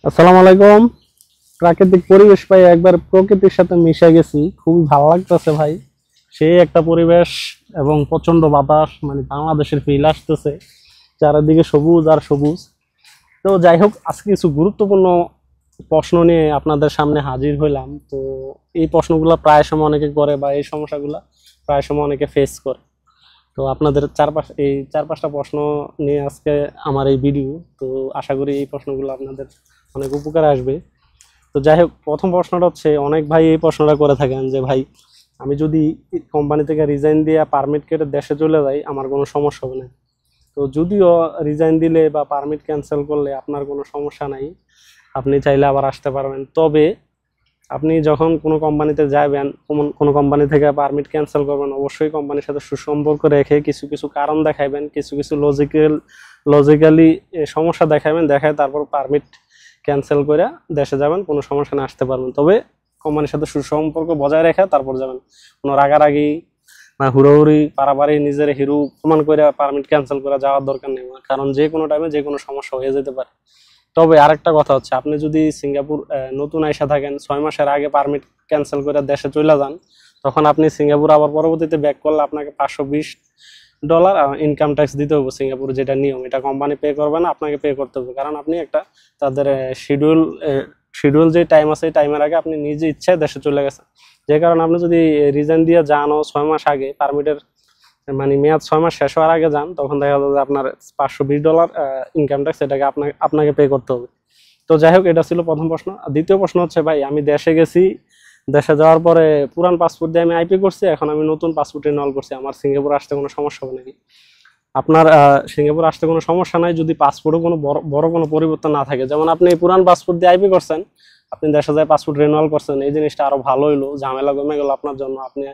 আসসালামু আলাইকুম। প্রাকৃতিক পরিবেশ পাই একবার প্রকৃতির সাথে মিশে গেছি, খুবই ভালো লাগতেছে ভাই। সেই একটা পরিবেশ এবং প্রচন্ড বাতাস, মানে বাংলাদেশের ফিল আসতেছে, চারিদিকে সবুজ আর সবুজ। তো যাই হোক, আজকে কিছু গুরুত্বপূর্ণ প্রশ্ন নিয়ে আপনাদের সামনে হাজির হইলাম। তো এই প্রশ্নগুলো প্রায় সময় অনেকে করে, বা এই সমস্যাগুলো প্রায় সময় অনেকে ফেস করে। তো আপনাদের এই চার পাঁচটা প্রশ্ন নিয়ে আজকে আমার এই ভিডিও। তো আশা করি এই প্রশ্নগুলো আপনাদের অনেক উপকারে আসবে। তো যাই হোক, প্রথম প্রশ্নটা হচ্ছে, অনেক ভাই এই প্রশ্নটা করে থাকেন যে ভাই, আমি যদি কোম্পানি থেকে রিজাইন দিয়ে পারমিট কেটে দেশে চলে যাই, আমার কোনো সমস্যা হবে না? তো যদিও রিজাইন দিলে বা পারমিট ক্যান্সেল করলে আপনার কোনো সমস্যা নাই, আপনি চাইলে আবার আসতে পারবেন। তবে আপনি যখন কোনো কোম্পানিতে যাবেন, কোনো কোম্পানি থেকে পারমিট ক্যান্সেল করবেন, অবশ্যই কোম্পানির সাথে সুসম্পর্ক রেখে কিছু কিছু কারণ দেখাইবেন, কিছু কিছু লজিক্যালি সমস্যা দেখাবেন, দেখায় তারপর পারমিট ক্যান্সেল করে দেশে যাবেন, কোনো সমস্যা না, আসতে পারবেন। তবে কোম্পানির সাথে সুসম্পর্ক বজায় রেখে তারপর যাবেন। কোনো রাগারাগি না হুড়োহুড়ি পারাপারি নিজের হিরো প্রমাণ করে পারমিট ক্যান্সেল করে যাওয়ার দরকার নেই, কারণ যে কোনো টাইমে যে কোনো সমস্যা হয়ে যেতে পারে। তবে আরেকটা কথা হচ্ছে, আপনি যদি সিঙ্গাপুর নতুন আইসা থাকেন, 6 মাসের আগে পারমিট ক্যান্সেল করে দেশে চলে যান, তখন আপনি সিঙ্গাপুর আবার পরবর্তীতে ব্যাক করলে আপনাকে $520 ইনকাম ট্যাক্স দিতে হবে। সিঙ্গাপুর যেটা নিয়ম, এটা কোম্পানি পে করবে না, আপনাকে পে করতে হবে, কারণ আপনি একটা তাদের শিডিউল যে টাইম আছে, এই টাইমের আগে আপনি নিজে ইচ্ছায় দেশে চলে গেছেন। যে কারণে আপনি যদি রিজাইন দিয়ে যানও 6 মাস আগে, পারমিটের মানে মেয়াদ 6 মাস শেষ হওয়ার আগে যান, তখন দেখা যাবে যে আপনার $520 ইনকাম ট্যাক্স এটাকে আপনাকে পে করতে হবে। তো যাই হোক, এটা ছিল প্রথম প্রশ্ন। আর দ্বিতীয় প্রশ্ন হচ্ছে, ভাই আমি দেশে গেছি, দেশে যাওয়ার পরে পুরান পাসপোর্ট দিয়ে আমি আইপি করছি, এখন আমি নতুন পাসপোর্ট রিনিউয়াল করছি, আমার সিঙ্গাপুর আসতে কোনো সমস্যা হবে নাকি? আপনার সিঙ্গাপুর আসতে কোনো সমস্যা নাই, যদি পাসপোর্টে কোনো বড় বড় কোনো পরিবর্তন না থাকে। যেমন আপনি পুরান পাসপোর্ট দিয়ে আইপি করছেন, আপনি দেশে যায় পাসপোর্ট রিনিউয়াল করছেন, এই জিনিসটা আরো ভালো হইলো, ঝামেলা কমে গেল আপনার জন্য। আপনি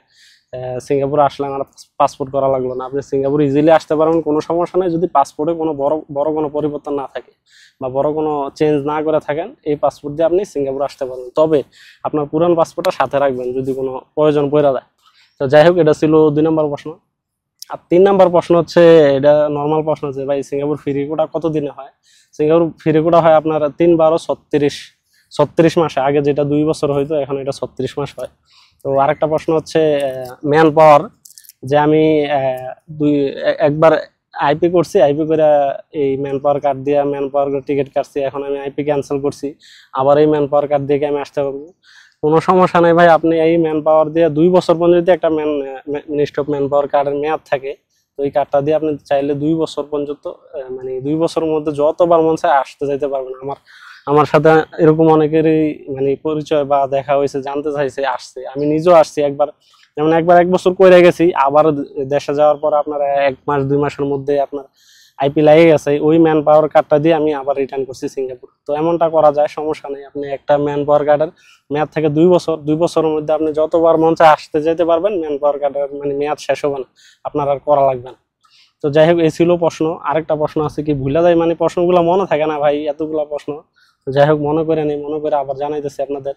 সিঙ্গাপুরে আসলেন আর পাসপোর্ট করা লাগলো না, আপনি সিঙ্গাপুর ইজিলি আসতে পারবেন, কোনো সমস্যা নেই, যদি পাসপোর্টে কোনো বড় বড় কোনো পরিবর্তন না থাকে বা বড় কোনো চেঞ্জ না করে থাকেন, এই পাসপোর্ট দিয়ে আপনি সিঙ্গাপুর আসতে পারবেন। তবে আপনার পুরান পাসপোর্টটা সাথে রাখবেন, যদি কোনো প্রয়োজন পড়ে যায়। তো যাই হোক, এটা ছিল 2 নম্বর প্রশ্ন। আর 3 নম্বর প্রশ্ন হচ্ছে, এটা নর্মাল প্রশ্ন, যে ভাই সিঙ্গাপুর ফ্রি কোটা কত দিনে হয়? সিঙ্গাপুর ফ্রি কোটা হয় আপনার 3-12-36 মাসে। আগে যেটা 2 বছর হইতো, এখন এটা 36 মাস হয়। তো আরেকটা প্রশ্ন হচ্ছে, ম্যান পাওয়ার, যে আমি একবার আইপি করছি, আইপি করে এই ম্যান পাওয়ার কার্ড দিয়ে ম্যান পাওয়ার টিকিট কাটছি, এখন আমি আইপি ক্যান্সেল করছি, আবার এই ম্যান পাওয়ার কার্ড দিয়ে আমি আসতে পারবো? কোনো সমস্যা নেই ভাই, আপনি এই ম্যান পাওয়ার দিয়ে 2 বছর পর্যন্ত, যদি একটা মিনিস্ট্রি অফ ম্যান পাওয়ার কার্ডের মেয়াদ থাকে, তো এই কার্ডটা দিয়ে আপনি চাইলে 2 বছর পর্যন্ত, মানে 2 বছরের মধ্যে যতবার মন চায় আসতে যাইতে পারবেন। আমার আমার সাথে এরকম অনেকেরই মানে পরিচয় বা দেখা হয়েছে, জানতে চাইছে, আসছে, আমি নিজেও আসছি একবার। যেমন একবার 1 বছর কইরা গেছি, আবার দেশে যাওয়ার পর আপনার 1 মাস 2 মাসের মধ্যে আপনার আইপি লাগে গেছে, ওই ম্যান পাওয়ার কার্ডটা দিয়ে আমি আবার রিটার্ন করছি সিঙ্গাপুর। তো এমনটা করা যায়, সমস্যা নেই। আপনি একটা ম্যান পাওয়ার কার্ডের মেয়াদ থেকে 2 বছর, 2 বছরের মধ্যে আপনি যতবার মন চায় আসতে যেতে পারবেন, ম্যান পাওয়ার কার্ডের মানে মেয়াদ শেষ হবে না, আপনার আর করা লাগবে না। তো যাই হোক, এই ছিল প্রশ্ন। আরেকটা প্রশ্ন আছে, কি ভুলে যায়, প্রশ্নগুলো মনে থাকে না ভাই, এতগুলা প্রশ্ন। তো যাই হোক, মনে করে নেই, মনে করে আবার জানাইতেছি আপনাদের।